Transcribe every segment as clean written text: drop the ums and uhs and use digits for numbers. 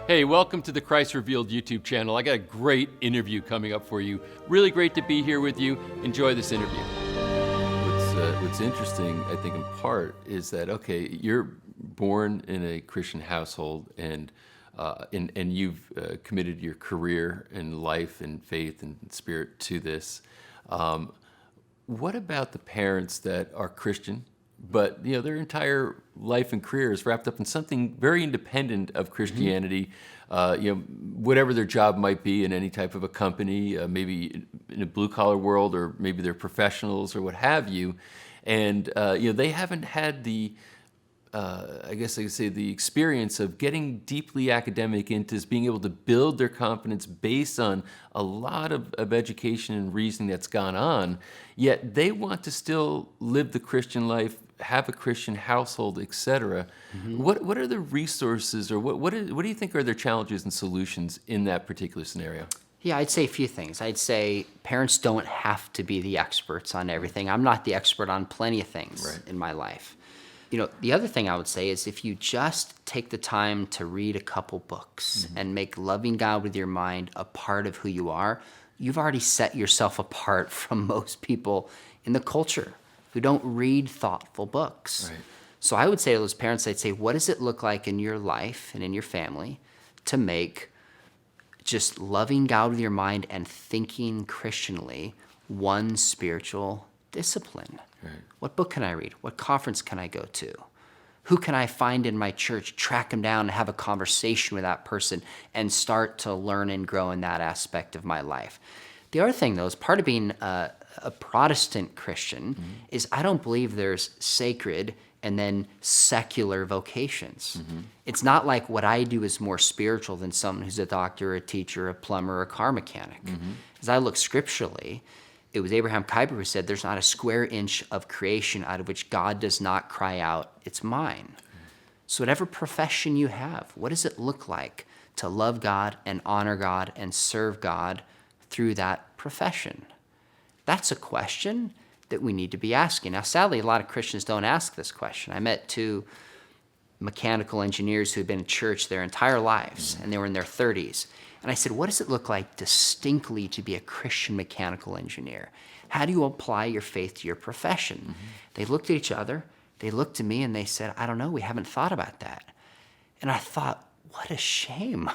Hey, welcome to the Christ Revealed YouTube channel. I got a great interview coming up for you. Really great to be here with you. Enjoy this interview. What's interesting, I think, in part, is that, okay, you're born in a Christian household and you've committed your career and life and faith and spirit to this. What about the parents that are Christian, but their entire life and career is wrapped up in something very independent of Christianity? Whatever their job might be in any type of a company, maybe in a blue collar world, or maybe they're professionals or what have you, and they haven't had the I guess I could say the experience of getting deeply academic into being able to build their confidence based on a lot of education and reasoning that's gone on, yet they want to still live the Christian life, have a Christian household, etc. What are the resources, or what do you think are their challenges and solutions in that particular scenario? Yeah, I'd say a few things. I'd say parents don't have to be the experts on everything. I'm not the expert on plenty of things in my life. The other thing I would say is if you just take the time to read a couple books and make loving God with your mind a part of who you are, you've already set yourself apart from most people in the culture who don't read thoughtful books. Right. So I would say to those parents, I'd say, what does it look like in your life and in your family to make just loving God with your mind and thinking Christianly one spiritual discipline? Right. What book can I read? What conference can I go to? Who can I find in my church, track them down and have a conversation with that person and start to learn and grow in that aspect of my life? The other thing, though, is part of being a Protestant Christian is I don't believe there's sacred and then secular vocations. It's not like what I do is more spiritual than someone who's a doctor, a teacher, a plumber, or a car mechanic. As I look scripturally, it was Abraham Kuyper who said, there's not a square inch of creation out of which God does not cry out, it's mine. So whatever profession you have, what does it look like to love God and honor God and serve God through that profession? That's a question that we need to be asking. Now, sadly, a lot of Christians don't ask this question. I met two mechanical engineers who had been in church their entire lives, and they were in their 30s. And I said, what does it look like distinctly to be a Christian mechanical engineer? How do you apply your faith to your profession? They looked at each other, they looked at me, and they said, I don't know, we haven't thought about that. And I thought, what a shame.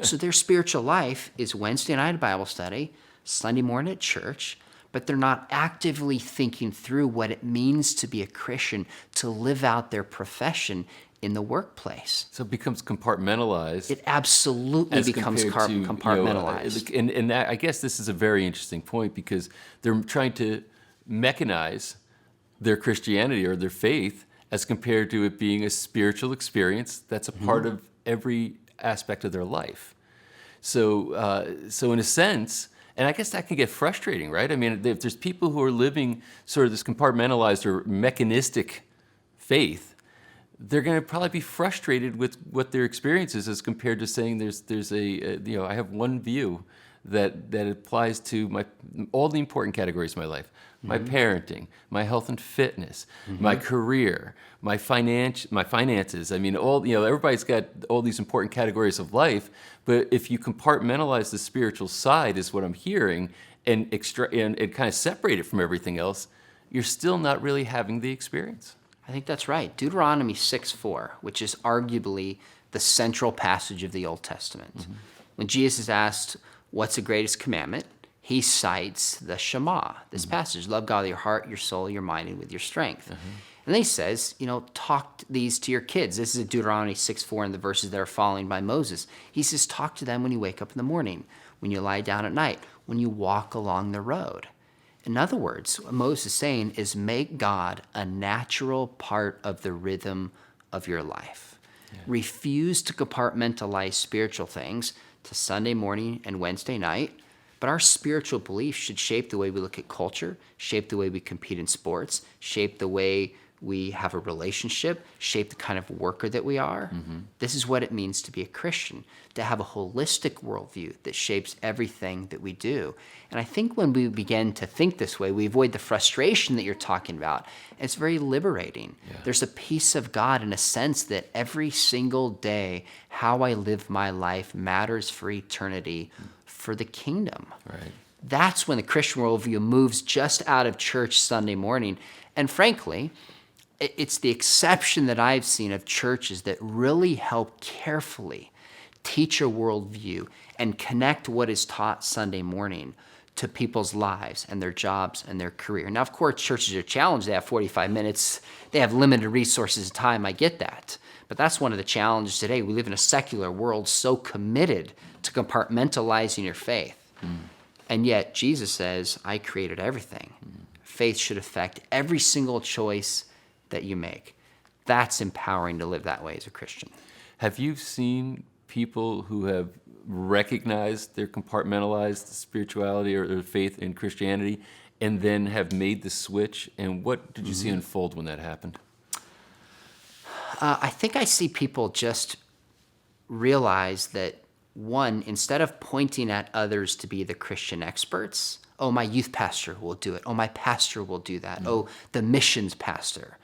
So their spiritual life is Wednesday night Bible study, Sunday morning at church, but they're not actively thinking through what it means to be a Christian, to live out their profession in the workplace. So it becomes compartmentalized. It absolutely becomes compartmentalized. And that, I guess this is a very interesting point, because they're trying to mechanize their Christianity or their faith as compared to it being a spiritual experience that's a part of every aspect of their life. So in a sense, and I guess that can get frustrating, right? I mean, if there's people who are living sort of this compartmentalized or mechanistic faith, they're going to probably be frustrated with what their experience is as compared to saying there's I have one view that applies to all the important categories of my life: my parenting, my health and fitness, my career, my finances. I mean, everybody's got all these important categories of life, but if you compartmentalize the spiritual side, is what I'm hearing, and kind of separate it from everything else, you're still not really having the experience. I think that's right. Deuteronomy 6:4, which is arguably the central passage of the Old Testament. When Jesus is asked, what's the greatest commandment? He cites the Shema, this passage, love God with your heart, your soul, your mind, and with your strength. And then he says, talk these to your kids. This is Deuteronomy 6:4 in the verses that are following by Moses. He says, talk to them when you wake up in the morning, when you lie down at night, when you walk along the road. In other words, what Moses is saying is make God a natural part of the rhythm of your life. Yeah. Refuse to compartmentalize spiritual things to Sunday morning and Wednesday night, but our spiritual beliefs should shape the way we look at culture, shape the way we compete in sports, shape the way we have a relationship, shape the kind of worker that we are. This is what it means to be a Christian, to have a holistic worldview that shapes everything that we do. And I think when we begin to think this way, we avoid the frustration that you're talking about. It's very liberating. Yeah. There's a peace of God in a sense that every single day how I live my life matters for eternity, for the kingdom. Right. That's when the Christian worldview moves just out of church Sunday morning. And frankly, it's the exception that I've seen of churches that really help carefully teach a worldview and connect what is taught Sunday morning to people's lives and their jobs and their career. Now, of course, churches are challenged. They have 45 minutes. They have limited resources of time. I get that. But that's one of the challenges today. We live in a secular world so committed to compartmentalizing your faith. And yet Jesus says, I created everything. Faith should affect every single choice that you make. That's empowering to live that way as a Christian. Have you seen people who have recognized their compartmentalized spirituality or their faith in Christianity and then have made the switch? And what did you see unfold when that happened? I think I see people just realize that, one, instead of pointing at others to be the Christian experts, oh, my youth pastor will do it. Oh, my pastor will do that. Oh, the missions pastor.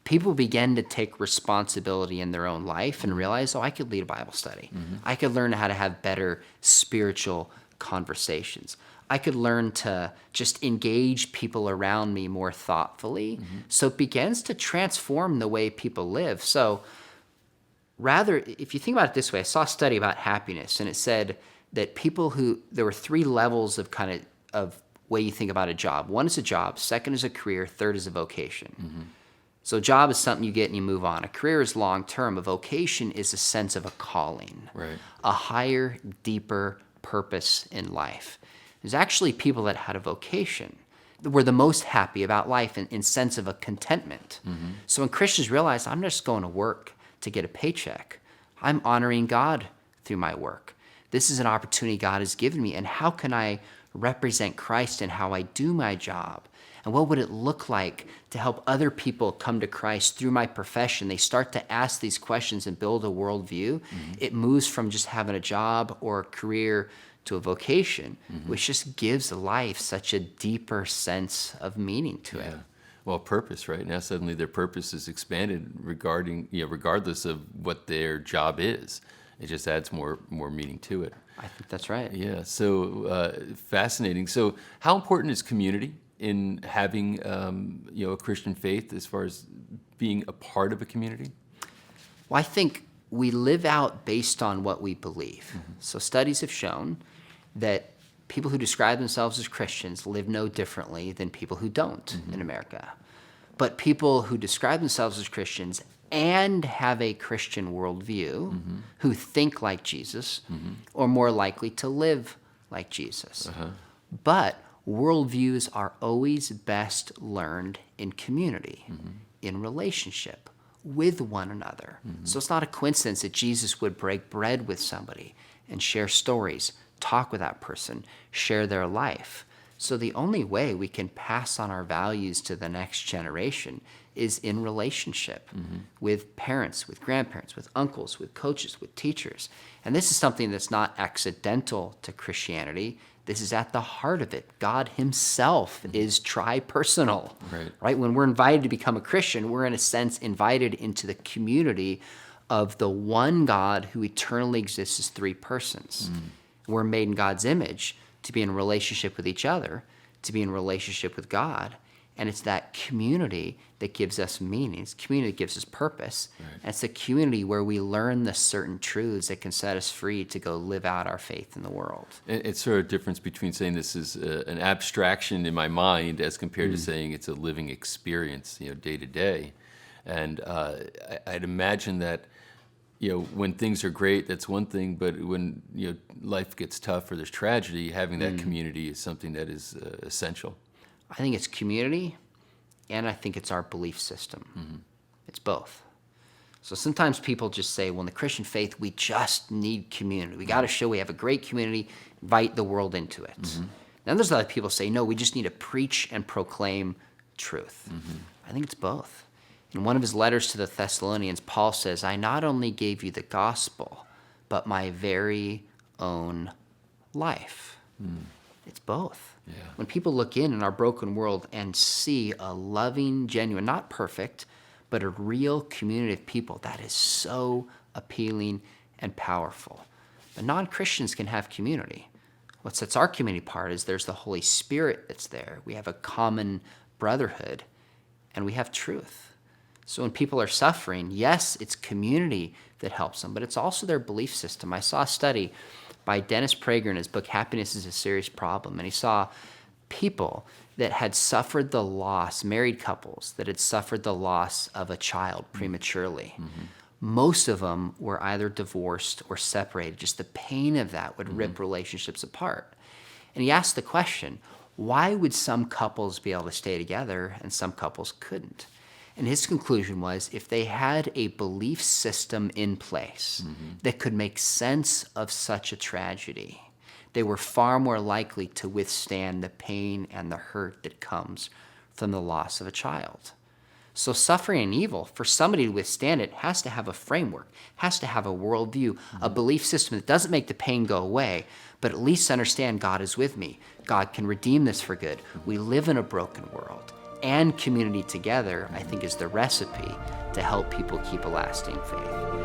People begin to take responsibility in their own life and realize, oh, I could lead a Bible study. I could learn how to have better spiritual conversations. I could learn to just engage people around me more thoughtfully. So it begins to transform the way people live. So rather, if you think about it this way, I saw a study about happiness, and it said that there were 3 levels of of way you think about a job. One is a job, second is a career, third is a vocation. So a job is something you get and you move on. A career is long-term. A vocation is a sense of a calling, Right. a higher, deeper purpose in life. There's actually people that had a vocation that were the most happy about life in sense of a contentment. So when Christians realize, I'm not just going to work to get a paycheck, I'm honoring God through my work. This is an opportunity God has given me, and how can I represent Christ in how I do my job? And what would it look like to help other people come to Christ through my profession? They start to ask these questions and build a worldview. It moves from just having a job or a career to a vocation, which just gives life such a deeper sense of meaning to it. Well, purpose, right? Now suddenly their purpose is expanded regardless of what their job is. It just adds more meaning to it. I think that's right. Yeah, so fascinating. So how important is community in having a Christian faith as far as being a part of a community? Well, I think we live out based on what we believe. So studies have shown that people who describe themselves as Christians live no differently than people who don't in America. But people who describe themselves as Christians and have a Christian worldview, who think like Jesus, are more likely to live like Jesus. But worldviews are always best learned in community, in relationship with one another. So it's not a coincidence that Jesus would break bread with somebody and share stories, talk with that person, share their life. So the only way we can pass on our values to the next generation is in relationship with parents, with grandparents, with uncles, with coaches, with teachers. And this is something that's not accidental to Christianity. This is at the heart of it. God himself is tri-personal, right? When we're invited to become a Christian, we're in a sense invited into the community of the one God who eternally exists as 3 persons. We're made in God's image to be in relationship with each other, to be in relationship with God. And it's that community that gives us meaning. It's community that gives us purpose. And it's a community where we learn the certain truths that can set us free to go live out our faith in the world. It's sort of a difference between saying this is an abstraction in my mind as compared to saying it's a living experience, day to day. And I'd imagine that, when things are great, that's one thing, but when life gets tough or there's tragedy, having that community is something that is essential. I think it's community, and I think it's our belief system. It's both. So sometimes people just say, well, in the Christian faith, we just need community. We got to show we have a great community, invite the world into it. Then there's other people say, no, we just need to preach and proclaim truth. I think it's both. In one of his letters to the Thessalonians, Paul says, I not only gave you the gospel, but my very own life. It's both. When people look in our broken world and see a loving, genuine, not perfect, but a real community of people, that is so appealing and powerful. But non-Christians can have community. What sets our community apart is there's the Holy Spirit that's there. We have a common brotherhood, and we have truth. So when people are suffering, yes, it's community that helps them, but it's also their belief system. I saw a study by Dennis Prager in his book, Happiness is a Serious Problem, and he saw people that had suffered the loss, married couples that had suffered the loss of a child prematurely. Most of them were either divorced or separated. Just the pain of that would rip relationships apart. And he asked the question, why would some couples be able to stay together and some couples couldn't? And his conclusion was if they had a belief system in place that could make sense of such a tragedy, they were far more likely to withstand the pain and the hurt that comes from the loss of a child. So suffering and evil, for somebody to withstand it, has to have a framework, has to have a worldview, a belief system that doesn't make the pain go away, but at least understand God is with me. God can redeem this for good. We live in a broken world. And community together, I think, is the recipe to help people keep a lasting faith.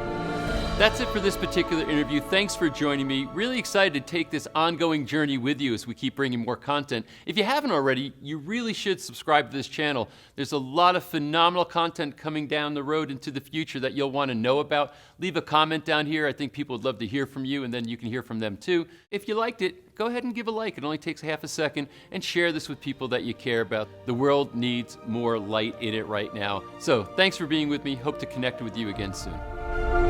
That's it for this particular interview. Thanks for joining me. Really excited to take this ongoing journey with you as we keep bringing more content. If you haven't already, you really should subscribe to this channel. There's a lot of phenomenal content coming down the road into the future that you'll want to know about. Leave a comment down here. I think people would love to hear from you, and then you can hear from them too. If you liked it, go ahead and give a like. It only takes half a second, and share this with people that you care about. The world needs more light in it right now. So thanks for being with me. Hope to connect with you again soon.